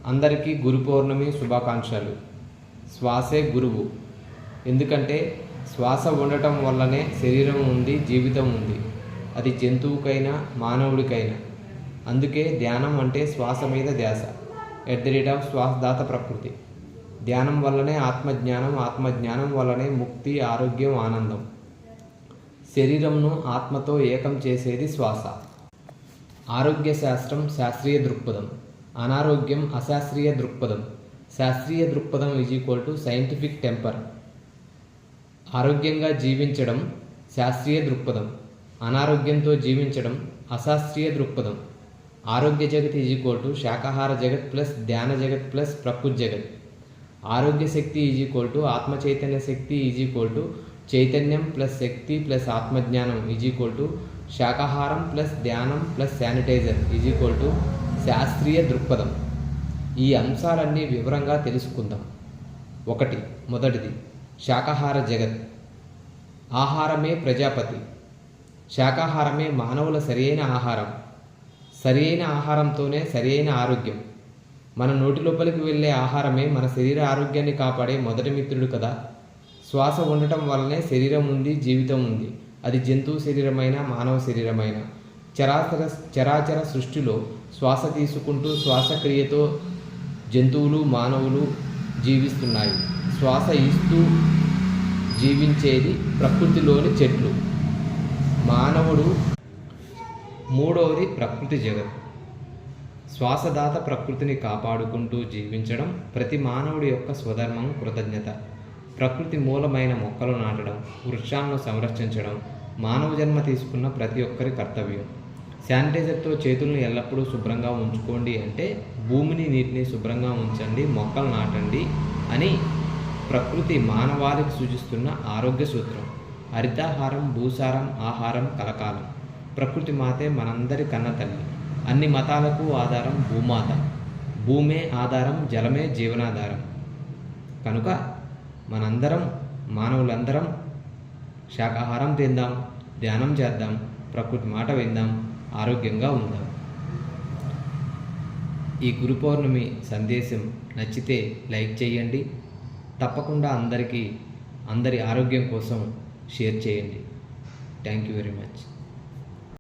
అందరికీ గురు పౌర్ణమి శుభాకాంక్షలు. శ్వాసే గురువు. ఎందుకంటే శ్వాస ఉండటం వల్లనే శరీరం ఉంది, జీవితం ఉంది. అది జంతువుకైనా మానవుడికైనా. అందుకే ధ్యానం అంటే శ్వాస మీద ధ్యాస. శ్వాసదాత ప్రకృతి. ధ్యానం వల్లనే ఆత్మజ్ఞానం, ఆత్మజ్ఞానం వల్లనే ముక్తి, ఆరోగ్యం, ఆనందం. శరీరంను ఆత్మతో ఏకం చేసేది శ్వాస. ఆరోగ్య శాస్త్రం శాస్త్రీయ దృక్పథం, అనారోగ్యం అశాస్త్రీయ దృక్పథం. శాస్త్రీయ దృక్పథం సైంటిఫిక్ టెంపర్. ఆరోగ్యంగా జీవించడం శాస్త్రీయ దృక్పథం, అనారోగ్యంతో జీవించడం అశాస్త్రీయ దృక్పథం. ఆరోగ్య జగత్ శాకాహార జగత్ ప్లస్ ధ్యాన జగత్ ప్లస్ ప్రకృతి జగత్. ఆరోగ్య శక్తి ఆత్మ చైతన్య శక్తి చైతన్యం ప్లస్ శక్తి ప్లస్ ఆత్మజ్ఞానం శాకాహారం ప్లస్ ధ్యానం ప్లస్ శానిటైజర్ శాస్త్రీయ దృక్పథం. ఈ అంశాలన్నీ వివరంగా తెలుసుకుందాం. మొదటిది శాకాహార జగత్. ఆహారమే ప్రజాపతి. శాకాహారమే మానవుల సరియైన ఆహారం. సరియైన ఆహారంతోనే సరియైన ఆరోగ్యం. మన నోటి లోపలికి వెళ్ళే ఆహారమే మన శరీర ఆరోగ్యాన్ని కాపాడే మొదటి మిత్రుడు కదా. శ్వాస ఉండటం వల్లనే శరీరం ఉంది, జీవితం ఉంది. అది జంతువు శరీరమైన, మానవ శరీరమైన. చరాచర సృష్టిలో శ్వాస తీసుకుంటూ శ్వాసక్రియతో జంతువులు, మానవులు జీవిస్తున్నాయి. శ్వాస ఇస్తూ జీవించేది ప్రకృతిలోని చెట్లు, మానవుడు. మూడవది ప్రకృతి జగత్. శ్వాసదాత ప్రకృతిని కాపాడుకుంటూ జీవించడం ప్రతి మానవుడి యొక్క స్వధర్మం, కృతజ్ఞత. ప్రకృతి మూలమైన మొక్కలు నాటడం, వృక్షాలను సంరక్షించడం మానవ జన్మ తీసుకున్న ప్రతి ఒక్కరి కర్తవ్యం. శానిటైజర్తో చేతులను ఎల్లప్పుడూ శుభ్రంగా ఉంచుకోండి అంటే భూమిని, నీటిని శుభ్రంగా ఉంచండి, మొక్కలు నాటండి అని ప్రకృతి మానవాళికి సూచిస్తున్న ఆరోగ్య సూత్రం. హరితాహారం, భూసారం, ఆహారం కలకాలం. ప్రకృతి మాతే మనందరి కన్న తల్లి. అన్ని మతాలకు ఆధారం భూమాత. భూమే ఆధారం, జలమే జీవనాధారం. కనుక మనందరం, మానవులందరం శాకాహారం తిందాం, ధ్యానం చేద్దాం, ప్రకృతి మాట విందాం, ఆరోగ్యంగా ఉందాం. ఈ గురు పౌర్ణమి సందేశం నచ్చితే లైక్ చేయండి. తప్పకుండా అందరి ఆరోగ్యం కోసం షేర్ చేయండి. Thank you very much.